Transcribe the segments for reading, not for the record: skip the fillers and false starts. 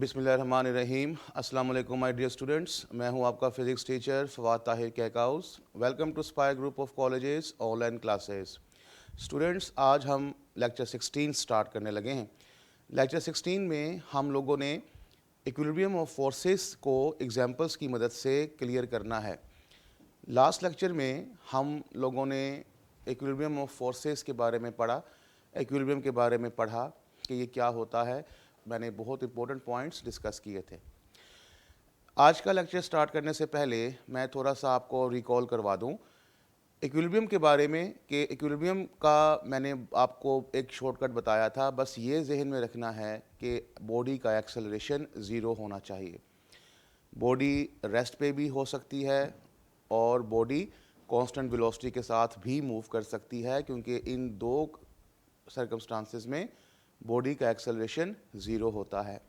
बिस्मिल्लाहिर्रहमानिर्रहीम। अस्सलाम वालेकुम माय डियर स्टूडेंट्स, मैं हूं आपका physics teacher Fawad Tahir Kaikaus. Welcome to Spire group of colleges online classes. Students, आज हम लेक्चर 16 स्टार्ट करने लगे हैं। लेक्चर 16 में हम लोगों ने इक्विलिब्रियम ऑफ फोर्सेस को एग्जांपल्स की मदद से क्लियर करना है। लास्ट लेक्चर में हम लोगों ने इक्विलिब्रियम ऑफ फोर्सेस के बारे में पढ़ा, इक्विलिब्रियम के बारे में पढ़ा कि ये क्या होता है। मैंने बहुत इंपॉर्टेंट पॉइंट्स डिस्कस किए थे। आज का लेक्चर स्टार्ट करने से पहले मैं थोड़ा सा आपको रिकॉल करवा दूं इक्विलिब्रियम के बारे में कि इक्विलिब्रियम का मैंने आपको एक शॉर्टकट बताया था। बस ये जहन में रखना है कि बॉडी का एक्सेलरेशन ज़ीरो होना चाहिए। बॉडी रेस्ट पे भी हो सकती है और बॉडी कांस्टेंट वेलोसिटी के साथ भी मूव कर सकती है, क्योंकि इन दो सर्कमस्टांसेस में बॉडी का एक्सेलरेशन ज़ीरो होता है।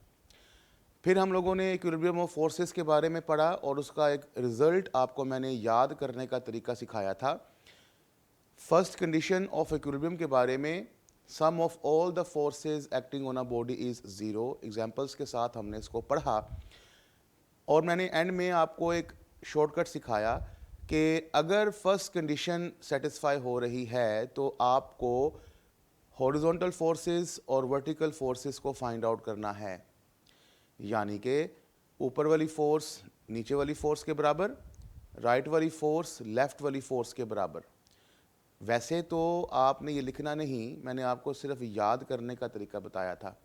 फिर हम लोगों ने इक्विलिब्रियम ऑफ फोर्सेस के बारे में पढ़ा और उसका एक रिज़ल्ट आपको मैंने याद करने का तरीका सिखाया था। फर्स्ट कंडीशन ऑफ इक्विलिब्रियम के बारे में, sum of all the forces acting on a body is zero. Examples के साथ हमने इसको पढ़ा और मैंने एंड में आपको एक शॉर्टकट सिखाया कि अगर फर्स्ट कंडीशन सेटिस्फाई हो रही है तो आपको हॉरिजॉन्टल फोर्सेस और वर्टिकल फोर्सेस को फाइंड आउट करना है। यानी कि ऊपर वाली फोर्स नीचे वाली फोर्स के बराबर, राइट वाली फोर्स लेफ्ट वाली फोर्स के बराबर। वैसे तो आपने ये लिखना नहीं, मैंने आपको सिर्फ याद करने का तरीका बताया था।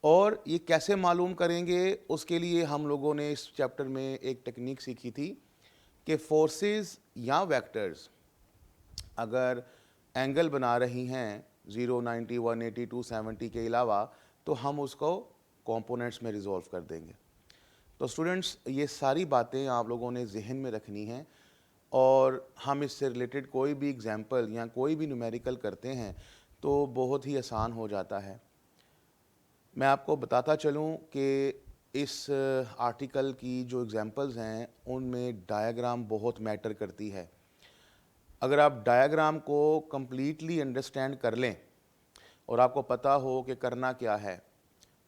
और ये कैसे मालूम करेंगे, उसके लिए हम लोगों ने इस चैप्टर में एक टेक्निक सीखी थी कि फोर्सेस या वेक्टर्स अगर एंगल बना रही हैं 0, 90, 180, 270 के अलावा, तो हम उसको कंपोनेंट्स में रिजॉल्व कर देंगे। तो स्टूडेंट्स, ये सारी बातें आप लोगों ने जहन में रखनी हैं और हम इससे रिलेटेड कोई भी एग्जांपल या कोई भी न्यूमेरिकल करते हैं तो बहुत ही आसान हो जाता है। मैं आपको बताता चलूं कि इस आर्टिकल की जो एग्जांपल्स हैं उनमें डायग्राम बहुत मैटर करती है। अगर आप डायग्राम को कम्प्लीटली अंडरस्टैंड कर लें और आपको पता हो कि करना क्या है,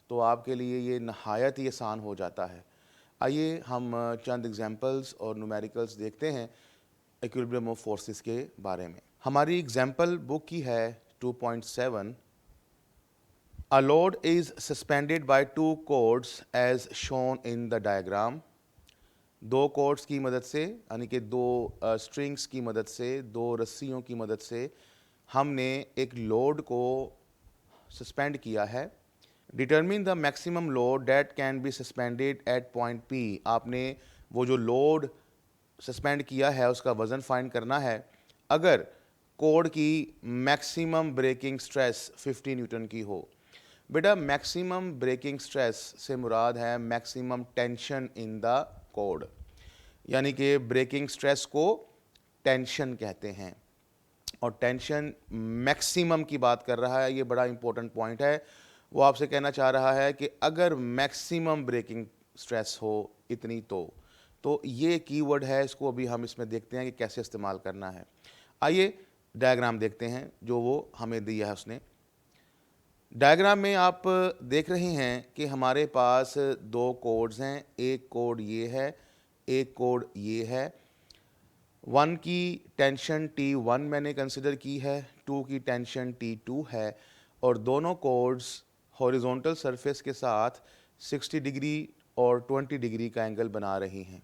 तो आपके लिए ये नहायत ही आसान हो जाता है। आइए हम चंद एग्जांपल्स और न्यूमेरिकल्स देखते हैं इक्विलिब्रियम ऑफ फोर्सेस के बारे में। हमारी एग्जांपल बुक की है 2.7। A load is suspended by two cords as shown in the diagram। दो कॉर्ड्स की मदद से, यानी कि दो स्ट्रिंग्स की मदद से, दो रस्सियों की मदद से हमने एक लोड को सस्पेंड किया है। Determine the maximum load that can be suspended at point P. आपने वो जो लोड सस्पेंड किया है उसका वज़न फाइंड करना है अगर कोड की मैक्सिमम ब्रेकिंग स्ट्रेस 50 न्यूटन की हो। बेटा, मैक्सिमम ब्रेकिंग स्ट्रेस से मुराद है maximum tension in the code, यानी कि ब्रेकिंग स्ट्रेस को टेंशन कहते हैं और टेंशन मैक्सिमम की बात कर रहा है। ये बड़ा इंपॉर्टेंट पॉइंट है। वो आपसे कहना चाह रहा है कि अगर मैक्सिमम ब्रेकिंग स्ट्रेस हो इतनी तो ये कीवर्ड है। इसको अभी हम इसमें देखते हैं कि कैसे इस्तेमाल करना है। आइए डायग्राम देखते हैं जो वो हमें दिया है उसने। डायग्राम में आप देख रहे हैं कि हमारे पास दो कोड्स हैं। एक कोड ये है, एक कोड ये है। 1 की टेंशन T1 मैंने कंसिडर की है, 2 की टेंशन T2 है और दोनों कोड्स हॉरिजॉन्टल सरफेस के साथ 60 डिग्री और 20 डिग्री का एंगल बना रही हैं।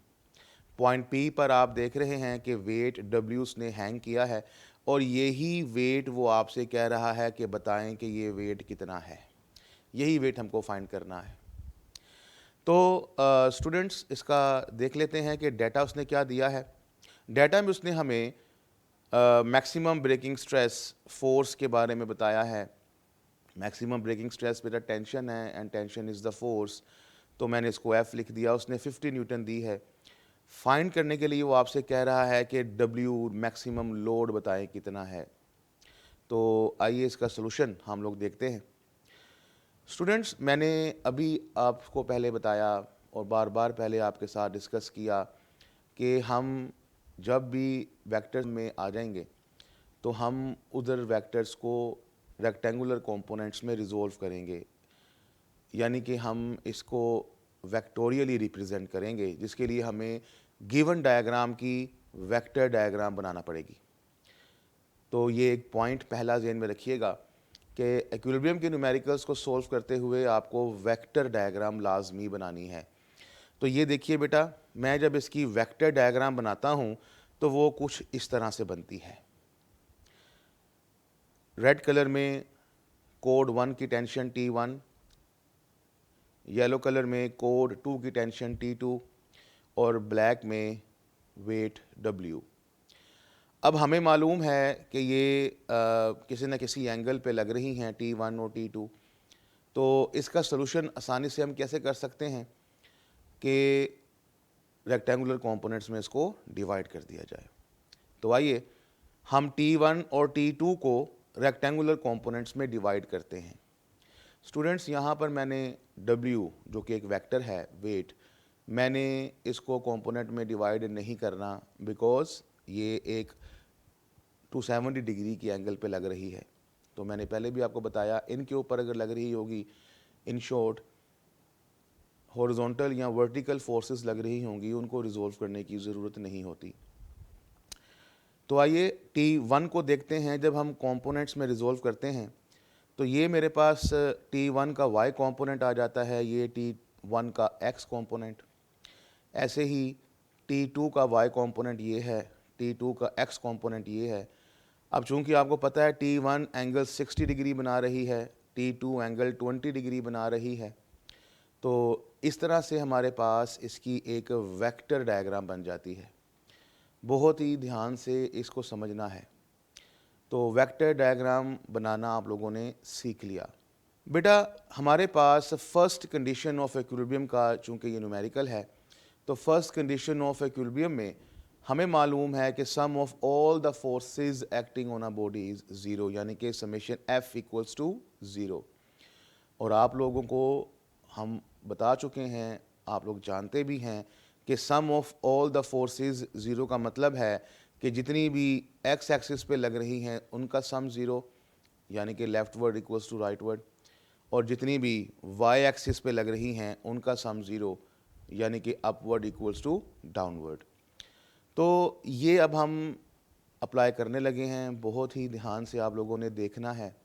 पॉइंट P पर आप देख रहे हैं कि वेट W उसने हैंग किया है और यही वेट वो आपसे कह रहा है कि बताएं कि ये वेट कितना है। यही वेट हमको फाइंड करना है। तो स्टूडेंट्स, इसका देख लेते हैं कि डाटा उसने क्या दिया है। डाटा में उसने हमें मैक्सिमम ब्रेकिंग स्ट्रेस फोर्स के बारे में बताया है। मैक्सिमम ब्रेकिंग स्ट्रेस बेटा टेंशन है and tension is the force, तो मैंने इसको F लिख दिया। उसने 50 न्यूटन दी है। फाइंड करने के लिए वो आपसे कह रहा है कि W मैक्सिमम लोड बताएं कितना है। तो आइए इसका सलूशन हम लोग देखते हैं। स्टूडेंट्स, मैंने अभी आपको पहले बताया और बार बार पहले आपके साथ डिस्कस किया कि हम जब भी वेक्टर्स में आ जाएंगे तो हम उधर वेक्टर्स को रेक्टेंगुलर कंपोनेंट्स में रिजॉल्व करेंगे। यानी कि हम इसको वेक्टोरियली रिप्रेजेंट करेंगे, जिसके लिए हमें गिवन डायग्राम की वेक्टर डायग्राम बनाना पड़ेगी। तो ये एक पॉइंट पहला ज़हन में रखिएगा कि इक्विलिब्रियम के न्यूमेरिकल्स को सॉल्व करते हुए आपको वेक्टर डायग्राम लाजमी बनानी है। तो ये देखिए बेटा, मैं जब इसकी वेक्टर डायग्राम बनाता हूँ तो वो कुछ इस तरह से बनती है। रेड कलर में कोड 1 की टेंशन T1, येलो कलर में कोड 2 की टेंशन T2 और ब्लैक में वेट W। अब हमें मालूम है कि ये किसी न किसी एंगल पे लग रही हैं T1 और T2। तो इसका सलूशन आसानी से हम कैसे कर सकते हैं कि रेक्टेंगुलर कंपोनेंट्स में इसको डिवाइड कर दिया जाए। तो आइए हम T1 और T2 को रेक्टेंगुलर कंपोनेंट्स में डिवाइड करते हैं। स्टूडेंट्स, यहाँ पर मैंने W जो कि एक वेक्टर है, वेट, मैंने इसको कंपोनेंट में डिवाइड नहीं करना बिकॉज ये एक 270 डिग्री की एंगल पे लग रही है। तो मैंने पहले भी आपको बताया, इनके ऊपर अगर लग रही होगी, इन शॉर्ट हॉरिजॉन्टल या वर्टिकल फोर्सेस लग रही होंगी, उनको रिजोल्व करने की ज़रूरत नहीं होती। तो आइए T1 को देखते हैं। जब हम कंपोनेंट्स में रिजोल्व करते हैं तो ये मेरे पास T1 का y कंपोनेंट आ जाता है, ये T1 का x कंपोनेंट। ऐसे ही T2 का y कंपोनेंट ये है, T2 का x कंपोनेंट ये है। अब चूंकि आपको पता है T1 एंगल 60 डिग्री बना रही है, T2 एंगल 20 डिग्री बना रही है, तो इस तरह से हमारे पास इसकी एक वेक्टर डायग्राम बन जाती है। बहुत ही ध्यान से इसको समझना है। तो वेक्टर डायग्राम बनाना आप लोगों ने सीख लिया। बेटा, हमारे पास फर्स्ट कंडीशन ऑफ इक्विलिब्रियम का, चूंकि ये न्यूमेरिकल है, तो फर्स्ट कंडीशन ऑफ इक्विलिब्रियम में हमें मालूम है कि sum of all the forces acting on a body is 0, यानी कि समेशन F इक्वल्स टू 0। और आप लोगों को हम बता चुके हैं, आप लोग जानते भी हैं कि sum of all the forces 0 का मतलब है कि जितनी भी x एक्सिस पे लग रही हैं उनका सम 0, यानी कि लेफ्टवर्ड इक्वल्स टू राइटवर्ड, और जितनी भी y एक्सिस पे लग रही हैं उनका सम 0, यानी कि अपवर्ड इक्वल्स टू डाउनवर्ड। तो ये अब हम अप्लाई करने लगे हैं, बहुत ही ध्यान से आप लोगों ने देखना है।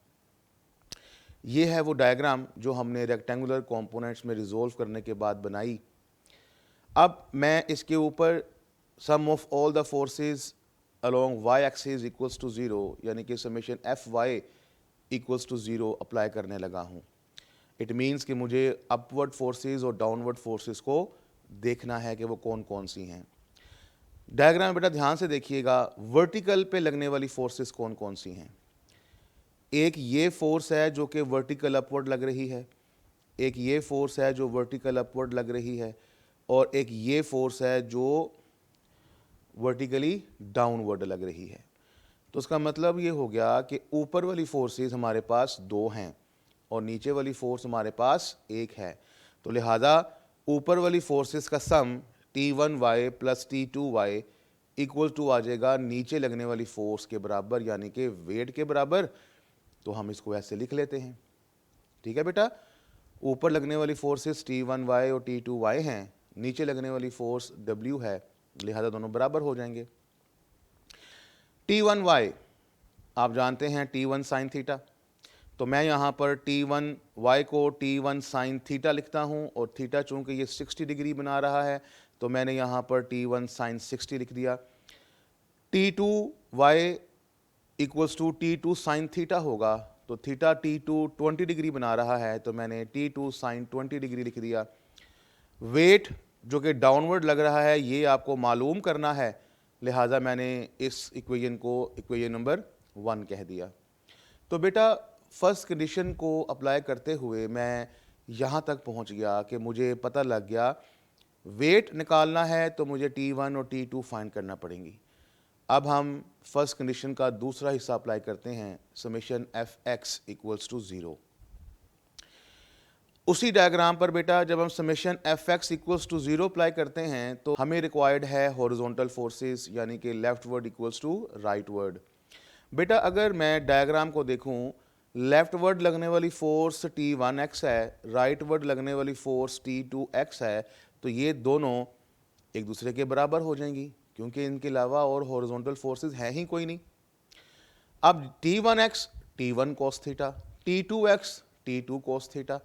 ये है वो डायग्राम जो हमने रेक्टेंगुलर कंपोनेंट्स में रिजोल्व करने के बाद बनाई। अब मैं इसके ऊपर sum of all the forces along y axis equals to 0, यानी कि summation Fy equals to 0 apply करने लगा हूँ। इट मीन्स कि मुझे अपवर्ड फोर्सेस और डाउनवर्ड फोर्सेस को देखना है कि वो कौन कौन सी हैं। डायग्राम बेटा ध्यान से देखिएगा, वर्टिकल पे लगने वाली फोर्सेस कौन कौन सी हैं। एक ये फोर्स है जो कि वर्टिकल अपवर्ड लग रही है, एक ये फोर्स है जो वर्टिकल अपवर्ड लग रही है, और एक ये फोर्स है जो वर्टिकली डाउनवर्ड लग रही है। तो उसका मतलब ये हो गया कि ऊपर वाली फोर्सेस हमारे पास 2 हैं और नीचे वाली फोर्स हमारे पास 1 है। तो लिहाजा ऊपर वाली फोर्सेस का sum T1y plus T2y equal to आ जाएगा नीचे लगने वाली फोर्स के बराबर, यानी कि वेट के बराबर। तो हम इसको ऐसे लिख लेते हैं। ठीक है बेटा, ऊपर लगने वाली फोर्सेस T1y और T2y हैं, नीचे लगने वाली फोर्स W है, लिहाजा दोनों बराबर हो जाएंगे। T1y आप जानते हैं T1 साइन थीटा, तो मैं यहाँ पर T1y को T1 साइन थीटा लिखता हूँ, और थीटा चूँकि ये 60 डिग्री बना रहा है तो मैंने यहाँ पर T1 साइन 60 लिख दिया। T2y equals to T2 sine theta होगा, तो थीटा T2 20 डिग्री बना रहा है तो मैंने T2 साइन 20 डिग्री लिख दिया। वेट जो कि डाउनवर्ड लग रहा है ये आपको मालूम करना है, लिहाजा मैंने इस इक्वेशन को इक्वेशन नंबर 1 कह दिया। तो बेटा फर्स्ट कंडीशन को अप्लाई करते हुए मैं यहाँ तक पहुँच गया कि मुझे पता लग गया वेट निकालना है तो मुझे T1 और T2 फाइंड करना पड़ेंगी। अब हम फर्स्ट कंडीशन का दूसरा हिस्सा अप्लाई करते हैं, समेशन Fx इक्वल्स टू 0। उसी डायग्राम पर बेटा जब हम summation Fx equals to 0 apply करते हैं तो हमें रिक्वायर्ड है हॉरिजॉन्टल फोर्सेस, यानी कि लेफ्टवर्ड इक्वल्स टू राइटवर्ड। बेटा अगर मैं डायग्राम को देखूं लेफ्ट वर्ड लगने वाली फोर्स T1x है, राइट वर्ड लगने वाली फोर्स T2x है, तो ये दोनों एक दूसरे के बराबर हो जाएंगी क्योंकि इनके अलावा और हॉरिजॉन्टल फोर्सेस है ही कोई नहीं। अब T1x T1 cos theta, T2x T2 cos theta.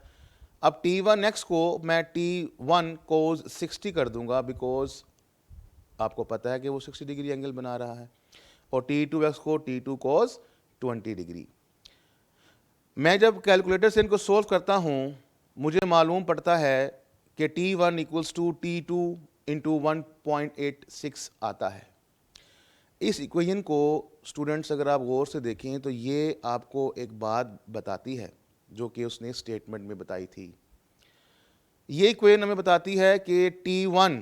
अब T1x को मैं T1 cos 60 कर दूंगा बिकॉज आपको पता है कि वो 60 डिग्री एंगल बना रहा है, और T2x को T2 cos 20 डिग्री। मैं जब कैलकुलेटर से इनको सोल्व करता हूं मुझे मालूम पड़ता है कि T1 equals to T2 into 1.86 आता है। इस इक्वेशन को स्टूडेंट्स अगर आप गौर से देखें तो ये आपको एक बात बताती है जो कि उसने स्टेटमेंट में बताई थी। ये इक्वेशन हमें बताती है कि T1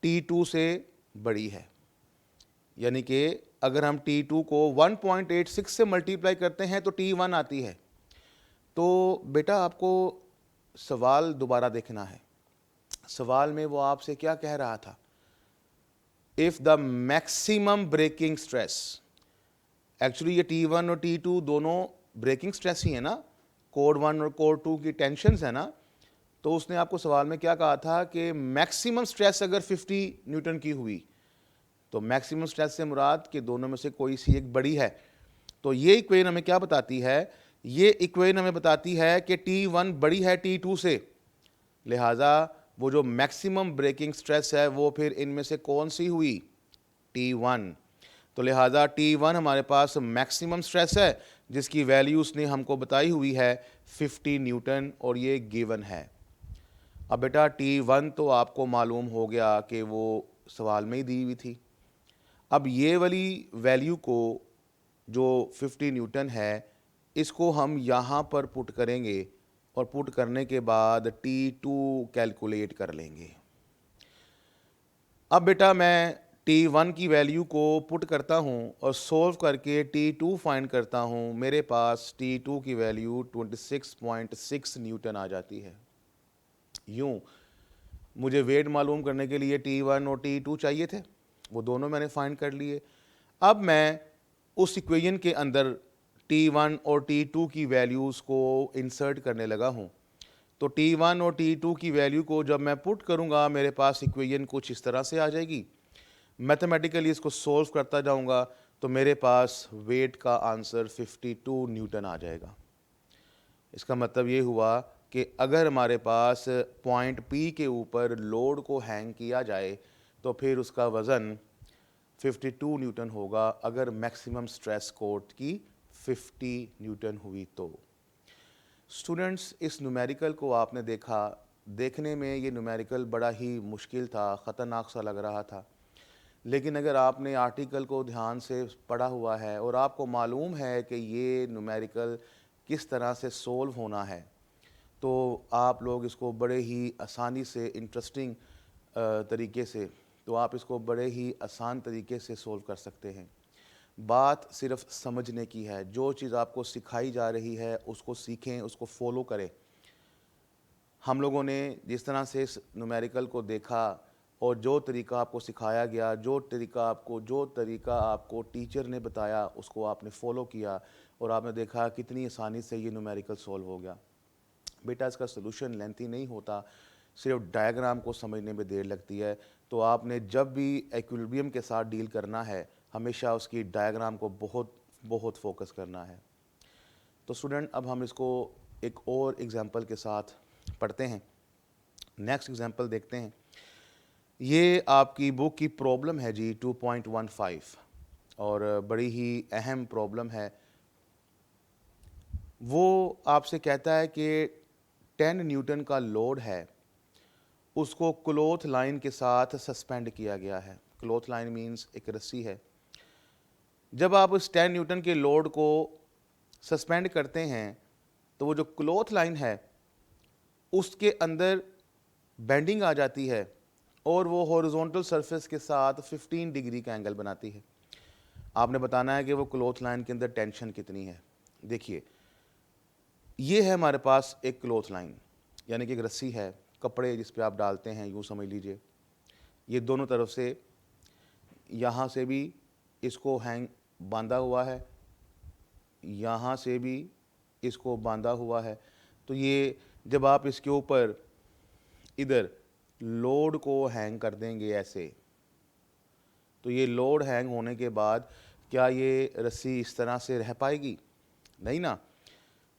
T2 से बड़ी है, यानी कि अगर हम T2 को 1.86 से मल्टीप्लाई करते हैं तो T1 आती है। तो बेटा आपको सवाल दोबारा देखना है। सवाल में वो आपसे क्या कह रहा था, if the maximum breaking stress, actually ये T1 और T2 दोनों ब्रेकिंग स्ट्रेस ही है ना, कोड 1 और कोड 2 की टेंशन्स है ना। तो उसने आपको सवाल में क्या कहा था कि मैक्सिमम स्ट्रेस अगर 50 न्यूटन की हुई तो मैक्सिमम स्ट्रेस से मुराद कि दोनों में से कोई सी एक बड़ी है। तो ये इक्वेशन हमें क्या बताती है, ये इक्वेशन हमें बताती है कि T1 बड़ी है T2 से, लिहाजा वो जो मैक्सिमम ब्रेकिंग स्ट्रेस है वो फिर इनमें से कौन सी हुई, T1। तो लिहाजा T1 हमारे पास मैक्सिमम स्ट्रेस है जिसकी वैल्यू उसने हमको बताई हुई है 50 न्यूटन, और ये गिवन है। अब बेटा T1 तो आपको मालूम हो गया कि वो सवाल में ही दी हुई थी। अब ये वाली वैल्यू को जो 50 न्यूटन है इसको हम यहाँ पर पुट करेंगे, और पुट करने के बाद T2 कैलकुलेट कर लेंगे। अब बेटा मैं T1 की वैल्यू को पुट करता हूँ और सोल्व करके T2 फाइंड करता हूँ। मेरे पास T2 की वैल्यू 26.6 न्यूटन आ जाती है। यूँ मुझे वेट मालूम करने के लिए T1 और T2 चाहिए थे, वो दोनों मैंने फाइंड कर लिए। अब मैं उस इक्वेशन के अंदर T1 और T2 की वैल्यूज़ को इंसर्ट करने लगा हूँ। तो T1 और T2 की वैल्यू को जब मैं पुट करूँगा मेरे पास इक्वेशन कुछ इस तरह से आ जाएगी। मैथमेटिकली इसको सोल्व करता जाऊँगा तो मेरे पास वेट का आंसर 52 न्यूटन आ जाएगा। इसका मतलब ये हुआ कि अगर हमारे पास पॉइंट P के ऊपर लोड को हैंग किया जाए तो फिर उसका वज़न 52 न्यूटन होगा अगर मैक्सिमम स्ट्रेस कोट की 50 न्यूटन हुई तो। स्टूडेंट्स, इस न्यूमेरिकल को आपने देखा, देखने में ये न्यूमेरिकल बड़ा ही मुश्किल था, ख़तरनाक सा लग रहा था, लेकिन अगर आपने आर्टिकल को ध्यान से पढ़ा हुआ है और आपको मालूम है कि ये न्यूमेरिकल किस तरह से सोल्व होना है तो आप लोग इसको बड़े ही आसानी से इंटरेस्टिंग तरीके से, तो आप इसको बड़े ही आसान तरीके से सोल्व कर सकते हैं। बात सिर्फ समझने की है। जो चीज़ आपको सिखाई जा रही है उसको सीखें, उसको फॉलो करें। हम लोगों ने जिस तरह से इस न्यूमेरिकल को देखा और जो तरीका आपको सिखाया गया, जो तरीका आपको टीचर ने बताया उसको आपने फॉलो किया और आपने देखा कितनी आसानी से ये न्यूमेरिकल सॉल्व हो गया। बेटा इसका सलूशन लेंथी नहीं होता, सिर्फ डायग्राम को समझने में देर लगती है। तो आपने जब भी इक्विलिब्रियम के साथ डील करना है हमेशा उसकी डायग्राम को बहुत फोकस करना है। तो स्टूडेंट अब हम इसको एक और एग्जांपल के साथ पढ़ते हैं। नेक्स्ट एग्जांपल देखते हैं। ये आपकी बुक की प्रॉब्लम है जी 2.15 और बड़ी ही अहम प्रॉब्लम है। वो आपसे कहता है कि 10 न्यूटन का लोड है, उसको क्लॉथ लाइन के साथ सस्पेंड किया गया है। क्लॉथ लाइन मींस एक रस्सी है। जब आप उस 10 न्यूटन के लोड को सस्पेंड करते हैं तो वो जो क्लॉथ लाइन है उसके अंदर बेंडिंग आ जाती है और वो हॉरिजॉन्टल सरफेस के साथ 15 डिग्री का एंगल बनाती है। आपने बताना है कि वो क्लॉथ लाइन के अंदर टेंशन कितनी है। देखिए ये है हमारे पास एक क्लॉथ लाइन, यानी कि एक रस्सी है, कपड़े जिस पे आप डालते हैं, यूँ समझ लीजिए। ये दोनों तरफ से यहाँ से भी इसको हैंग बांधा हुआ है यहाँ से भी इसको बांधा हुआ है। तो ये जब आप इसके ऊपर इधर लोड को हैंग कर देंगे ऐसे, तो ये लोड हैंग होने के बाद क्या ये रस्सी इस तरह से रह पाएगी? नहीं ना।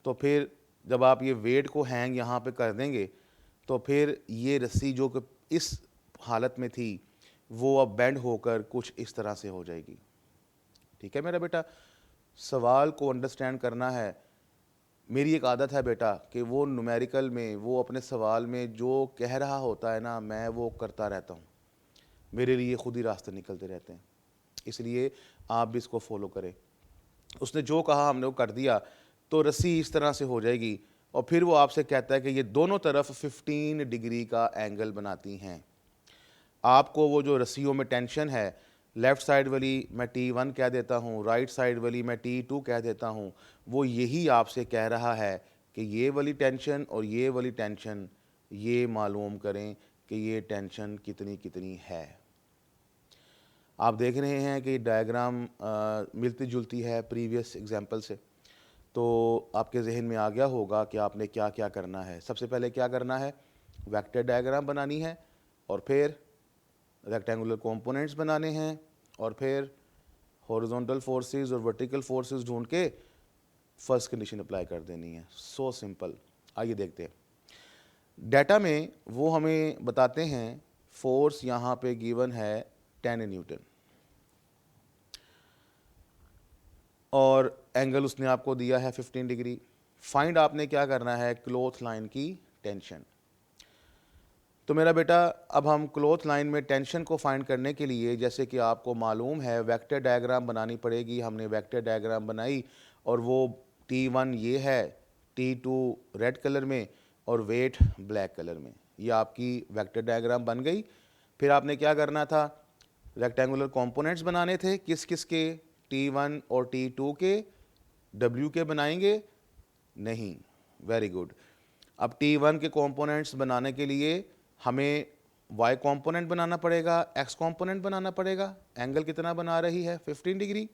तो फिर जब आप ये वेट को हैंग यहाँ पे कर देंगे तो फिर ये रस्सी जो कि इस हालत में थी वो अब बेंड होकर कुछ इस तरह से हो जाएगी। ठीक है मेरा बेटा, सवाल को अंडरस्टैंड करना है। मेरी एक आदत है बेटा कि वो न्यूमेरिकल में, वो अपने सवाल में जो कह रहा होता है ना, मैं वो करता रहता हूँ। मेरे लिए खुद ही रास्ते निकलते रहते हैं, इसलिए आप भी इसको फॉलो करें। उसने जो कहा हमने वो कर दिया, तो रस्सी इस तरह से हो जाएगी और फिर वो आपसे कहता है कि ये दोनों तरफ 15 डिग्री का एंगल बनाती हैं। आपको वो जो रस्सियों में टेंशन है, लेफ़्ट साइड वाली मैं T1 कह देता हूँ, राइट साइड वाली मैं T2 कह देता हूँ, वो यही आपसे कह रहा है कि ये वाली टेंशन और ये वाली टेंशन ये मालूम करें कि ये टेंशन कितनी कितनी है। आप देख रहे हैं कि डायग्राम मिलती जुलती है प्रीवियस एग्जाम्पल से, तो आपके जहन में आ गया होगा कि आपने क्या क्या करना है। सबसे पहले क्या करना है, वेक्टर डायग्राम बनानी है, और फिर रेक्टेंगुलर कंपोनेंट्स बनाने हैं, और फिर हॉरिजॉन्टल फोर्सेस और वर्टिकल फोर्सेस ढूंढ के फर्स्ट कंडीशन अप्लाई कर देनी है। So simple. आइए देखते हैं। डाटा में वो हमें बताते हैं फोर्स यहाँ पे गिवन है 10 न्यूटन, और एंगल उसने आपको दिया है 15 डिग्री। फाइंड आपने क्या करना है, क्लॉथ लाइन की टेंशन। तो मेरा बेटा अब हम क्लॉथ लाइन में टेंशन को फाइंड करने के लिए, जैसे कि आपको मालूम है, वेक्टर डायग्राम बनानी पड़ेगी। हमने वेक्टर डायग्राम बनाई और वो T1 ये है, T2 रेड कलर में और वेट ब्लैक कलर में। ये आपकी वेक्टर डायग्राम बन गई। फिर आपने क्या करना था, रेक्टेंगुलर कंपोनेंट्स बनाने थे। किस किस के, T1 और T2 के। W के बनाएंगे नहीं? Very good. अब T1 के कंपोनेंट्स बनाने के लिए हमें y कंपोनेंट बनाना पड़ेगा, x कंपोनेंट बनाना पड़ेगा। एंगल कितना बना रही है, 15 डिग्री।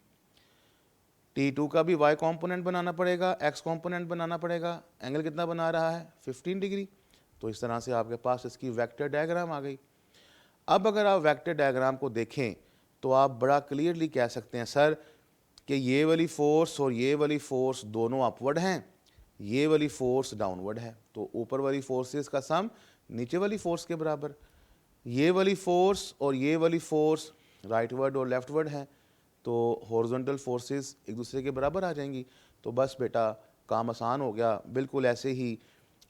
T2 का भी y कंपोनेंट बनाना पड़ेगा, x कंपोनेंट बनाना पड़ेगा। एंगल कितना बना रहा है, 15 डिग्री। तो इस तरह से आपके पास इसकी वेक्टर डायग्राम आ गई। अब अगर आप वेक्टर डायग्राम को देखें तो आप बड़ा क्लियरली कह सकते हैं सर कि ये वाली फोर्स और ये वाली फोर्स दोनों अपवर्ड हैं, ये वाली फोर्स डाउनवर्ड है। तो ऊपर वाली फोर्सेस का सम नीचे वाली फोर्स के बराबर। ये वाली फोर्स और ये वाली फोर्स राइटवर्ड और लेफ्टवर्ड है, तो हॉरिजॉन्टल फोर्सेस एक दूसरे के बराबर आ जाएंगी। तो बस बेटा काम आसान हो गया। बिल्कुल ऐसे ही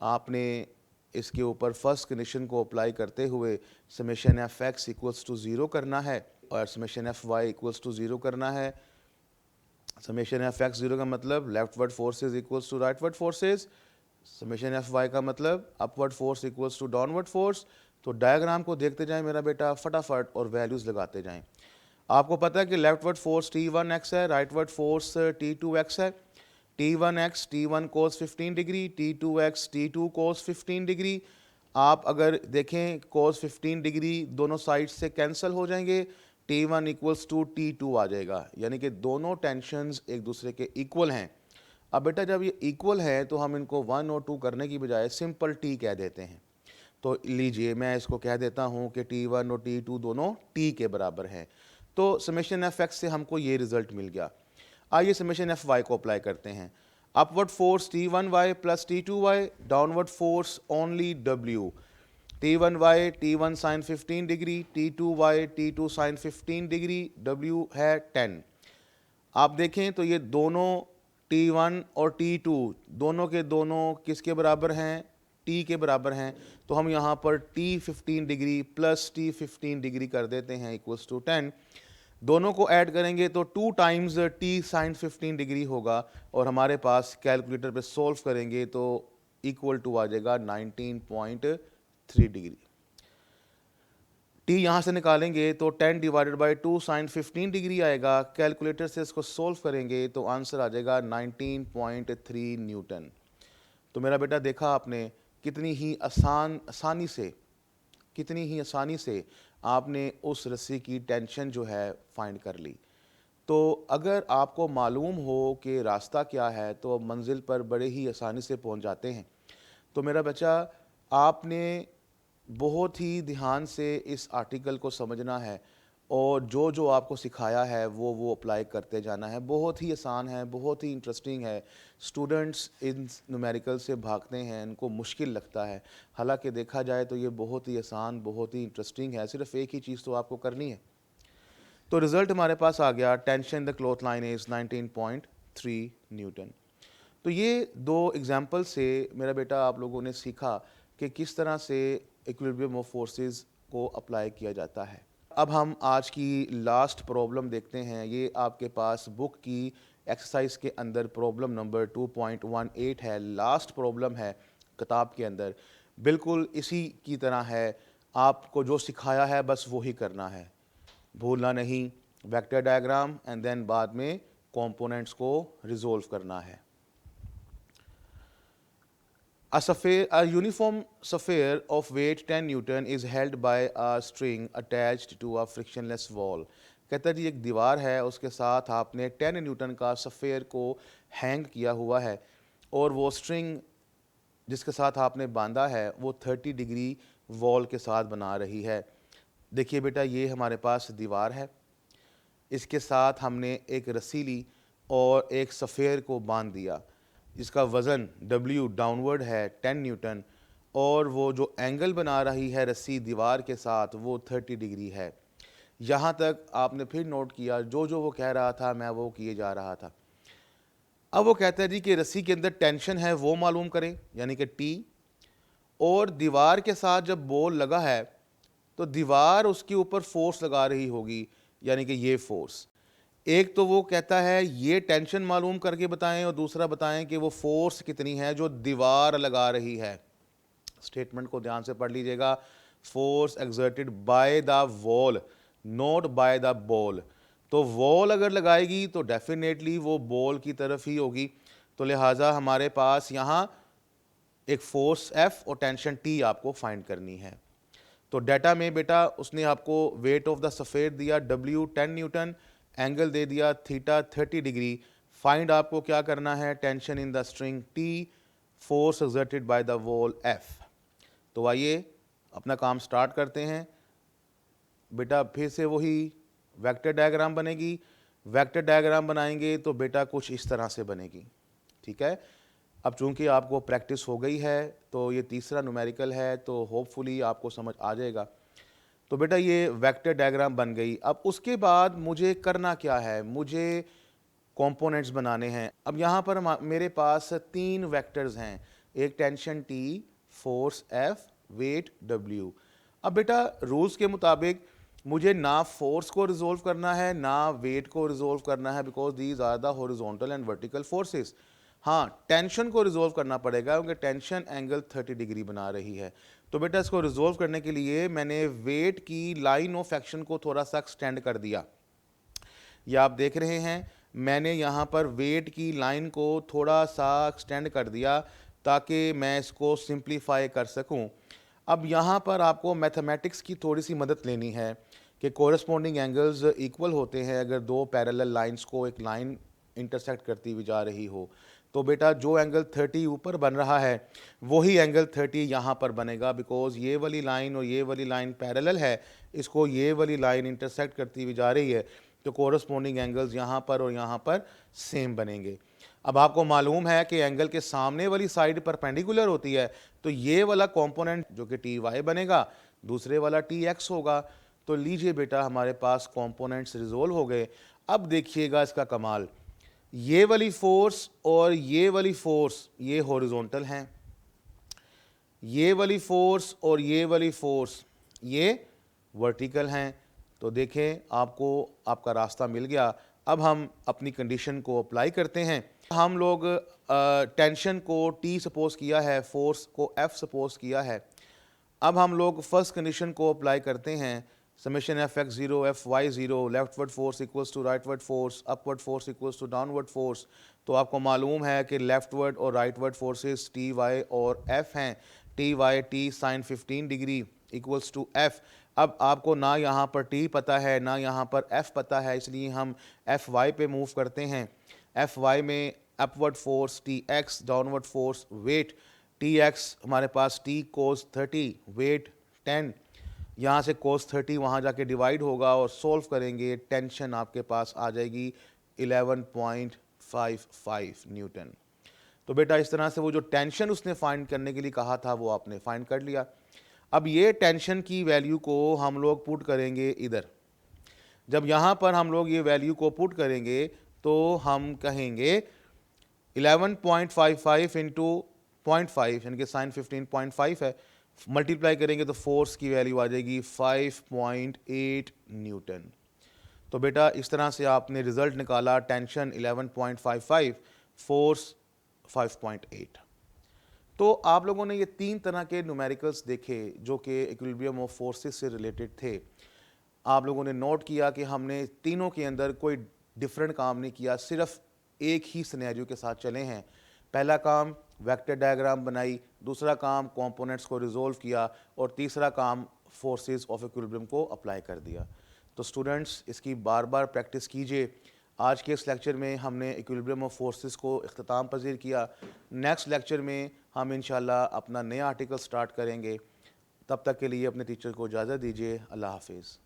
आपने इसके ऊपर फर्स्ट कंडीशन को अप्लाई करते हुए summation F X equals to 0 करना है और summation F Y equals to 0 करना है। समेशन एफ एक्स 0 का मतलब leftward forces equals to rightward forces. Summation F Y का मतलब upward force equals to downward force. तो डायग्राम को देखते जाएं मेरा बेटा फटाफट और वैल्यूज़ लगाते जाएं। आपको पता है कि लेफ्टवर्ड फोर्स T1x है, राइटवर्ड फोर्स T2x है। T1x T1 cos 15 degree, T2x T2 cos 15 degree. आप अगर देखें cos 15 डिग्री दोनों साइड से कैंसिल हो जाएंगे, T1 इक्वल्स टू T2 आ जाएगा, यानी कि दोनों टेंशन्स एक दूसरे के इक्वल हैं। अब बेटा जब ये इक्वल है तो हम इनको 1 और 2 करने की बजाय सिंपल T कह देते हैं। तो लीजिए मैं इसको कह देता हूँ कि T1 और T2 दोनों T के बराबर हैं। तो समेशन एफ एक्स से हमको ये रिजल्ट मिल गया। आइए समेशन एफ वाई को अप्लाई करते हैं। Upward force T1y plus T2y, downward force only W। T1y T1 sine 15 degree, T2y T2 sine 15 degree, W है 10। आप देखें तो ये दोनों T1 और T2 दोनों के दोनों किसके बराबर हैं, T के बराबर हैं। तो हम यहाँ पर T 15 degree plus T 15 degree कर देते हैं इक्वल्स टू 10। दोनों को ऐड करेंगे तो 2 टाइम्स T साइन 15 डिग्री होगा, और हमारे पास कैलकुलेटर पे सॉल्व करेंगे तो इक्वल टू आ जाएगा 19.3 डिग्री। T यहाँ से निकालेंगे तो 10 डिवाइडेड बाई 2 साइन 15 डिग्री आएगा। कैलकुलेटर से इसको सॉल्व करेंगे तो आंसर आ जाएगा 19.3 न्यूटन। तो मेरा बेटा देखा आपने कितनी ही आसानी से आपने उस रस्सी की टेंशन जो है फाइंड कर ली। तो अगर आपको मालूम हो कि रास्ता क्या है तो आप मंजिल पर बड़े ही आसानी से पहुंच जाते हैं। तो मेरा बच्चा, आपने बहुत ही ध्यान से इस आर्टिकल को समझना है और जो जो आपको सिखाया है वो अप्लाई करते जाना है। बहुत ही आसान है, बहुत ही इंटरेस्टिंग है। स्टूडेंट्स इन न्यूमेरिकल से भागते हैं, इनको मुश्किल लगता है, हालांकि देखा जाए तो ये बहुत ही आसान, बहुत ही इंटरेस्टिंग है। सिर्फ एक ही चीज़ तो आपको करनी है। तो रिज़ल्ट हमारे पास आ गया, tension the cloth line is 19.3 Newton. तो ये दो एग्जाम्पल से मेरा बेटा आप लोगों ने सीखा कि किस तरह से इक्विलिब्रियम ऑफ फोर्सेस को अप्लाई किया जाता है। अब हम आज की लास्ट प्रॉब्लम देखते हैं। ये आपके पास बुक की एक्सरसाइज के अंदर प्रॉब्लम नंबर 2.18 है, लास्ट प्रॉब्लम है किताब के अंदर। बिल्कुल इसी की तरह है, आपको जो सिखाया है बस वही करना है, भूलना नहीं। वेक्टर डायग्राम एंड देन बाद में कंपोनेंट्स को रिजोल्व करना है। A uniform sphere of weight 10 Newton is held by a string attached to a frictionless wall. कहता है जी एक दीवार है, उसके साथ आपने 10 न्यूटन का स्फेयर को हैंग किया हुआ है और वो स्ट्रिंग जिसके साथ आपने बांधा है वो 30 डिग्री वॉल के साथ बना रही है। देखिए बेटा, ये हमारे पास दीवार है, इसके साथ हमने एक रस्सी ली और एक स्फेयर को बांध दिया जिसका वज़न W डाउनवर्ड है 10 न्यूटन, और वो जो एंगल बना रही है रस्सी दीवार के साथ वो 30 डिग्री है। यहाँ तक आपने फिर नोट किया, जो जो वो कह रहा था मैं वो किए जा रहा था। अब वो कहता है जी कि रस्सी के अंदर टेंशन है वो मालूम करें, यानी कि T, और दीवार के साथ जब बॉल लगा है तो दीवार उसके ऊपर फोर्स लगा रही होगी, यानी कि ये फोर्स। एक तो वो कहता है ये टेंशन मालूम करके बताएं और दूसरा बताएं कि वो फोर्स कितनी है जो दीवार लगा रही है। स्टेटमेंट को ध्यान से पढ़ लीजिएगा। Force exerted by the wall, not by the ball. तो वॉल अगर लगाएगी तो डेफिनेटली वो बॉल की तरफ ही होगी। तो लिहाजा हमारे पास यहाँ एक फोर्स F और टेंशन T आपको फाइंड करनी है। तो डाटा में बेटा उसने आपको वेट ऑफ द स्फेयर दिया W 10 न्यूटन, एंगल दे दिया थीटा 30 डिग्री। फाइंड आपको क्या करना है, tension in the string T, force exerted by the wall F। तो आइए अपना काम स्टार्ट करते हैं। बेटा फिर से वही वेक्टर डायग्राम बनेगी। वेक्टर डायग्राम बनाएंगे तो बेटा कुछ इस तरह से बनेगी, ठीक है। अब चूंकि आपको प्रैक्टिस हो गई है तो ये तीसरा न्यूमेरिकल है तो होपफुली आपको समझ आ जाएगा। तो बेटा ये वेक्टर डायग्राम बन गई। अब उसके बाद मुझे करना क्या है, मुझे कंपोनेंट्स बनाने हैं। अब यहाँ पर मेरे पास 3 वेक्टर्स हैं, एक tension T, force F, weight W। अब बेटा रूल्स के मुताबिक मुझे ना फोर्स को रिजोल्व करना है ना वेट को रिजोल्व करना है, because these are the horizontal and vertical forces. हाँ, टेंशन को रिजोल्व करना पड़ेगा क्योंकि टेंशन एंगल 30 डिग्री बना रही है। तो बेटा इसको रिजोल्व करने के लिए मैंने वेट की लाइन ऑफ एक्शन को थोड़ा सा एक्सटेंड कर दिया। ये आप देख रहे हैं, मैंने यहाँ पर वेट की लाइन को थोड़ा सा एक्सटेंड कर दिया ताकि मैं इसको सिंप्लीफाई कर सकूं। अब यहाँ पर आपको मैथमेटिक्स की थोड़ी सी मदद लेनी है कि कोरस्पॉन्डिंग एंगल्स इक्वल होते हैं अगर दो पैरेलल लाइंस को एक लाइन इंटरसेक्ट करती हुई जा रही हो। तो बेटा जो एंगल 30 ऊपर बन रहा है वही एंगल 30 यहाँ पर बनेगा, बिकॉज ये वाली लाइन और ये वाली लाइन पैरेलल है, इसको ये वाली लाइन इंटरसेक्ट करती हुई जा रही है, तो कोरस्पॉन्डिंग एंगल्स यहाँ पर और यहाँ पर सेम बनेंगे। अब आपको मालूम है कि एंगल के सामने वाली साइड परपेंडिकुलर होती है, तो ये वाला कंपोनेंट जो कि TY बनेगा, दूसरे वाला TX होगा। तो लीजिए बेटा हमारे पास कंपोनेंट्स रिजोल्व हो गए। अब देखिएगा इसका कमाल, ये वाली फोर्स और ये वाली फोर्स ये हॉरिजॉन्टल हैं, ये वाली फोर्स और ये वाली फोर्स ये वर्टिकल हैं। तो देखें आपको आपका रास्ता मिल गया। अब हम अपनी कंडीशन को अप्लाई करते हैं। हम लोग टेंशन को T सपोज किया है, फोर्स को F सपोज किया है। अब हम लोग फर्स्ट कंडीशन को अप्लाई करते हैं, summation Fx0 Fy0, leftward force equals to rightward force, upward force equals to downward force. तो आपको मालूम है कि लेफ्टवर्ड और राइटवर्ड फोर्सेस Ty और F हैं। Ty T sine 15 degree equals to F। अब आपको ना यहाँ पर टी पता है ना यहाँ पर एफ पता है, इसलिए हम एफ वाई पे मूव करते हैं। एफ वाई में upward force T x, downward force weight T x, हमारे पास टी कोस 30 वेट 10, यहाँ से कोस 30 वहाँ जाके डिवाइड होगा और सोल्व करेंगे, टेंशन आपके पास आ जाएगी 11.55 न्यूटन। तो बेटा इस तरह से वो जो टेंशन उसने फाइंड करने के लिए कहा था वो आपने फाइंड कर लिया। अब ये टेंशन की वैल्यू को हम लोग पुट करेंगे इधर। जब यहाँ पर हम लोग ये वैल्यू को पुट करेंगे तो हम कहेंगे 11.55 इंटू 0.5 यानी कि साइन 15.5 है, मल्टीप्लाई करेंगे तो फोर्स की वैल्यू आ जाएगी 5.8 न्यूटन। तो बेटा इस तरह से आपने रिजल्ट निकाला, टेंशन 11.55, फोर्स 5.8। तो आप लोगों ने ये 3 तरह के न्यूमेरिकल्स देखे जो कि इक्विलिब्रियम ऑफ फोर्सेस से रिलेटेड थे। आप लोगों ने नोट किया कि हमने तीनों के अंदर कोई डिफरेंट काम नहीं किया, सिर्फ एक ही सिनेरियो के साथ चले हैं। पहला काम वेक्टर डायग्राम बनाई, दूसरा काम कंपोनेंट्स को रिजोल्व किया और तीसरा काम फोर्सेस ऑफ इक्विलिब्रियम को अप्लाई कर दिया। तो स्टूडेंट्स इसकी बार बार प्रैक्टिस कीजिए। आज के इस लेक्चर में हमने इक्विलिब्रियम ऑफ फोर्सेस को इख्तिताम पजीर किया। नेक्स्ट लेक्चर में हम इंशाल्लाह अपना नया आर्टिकल स्टार्ट करेंगे। तब तक के लिए अपने टीचर को इजाज़त दीजिए। अल्लाह हाफिज़।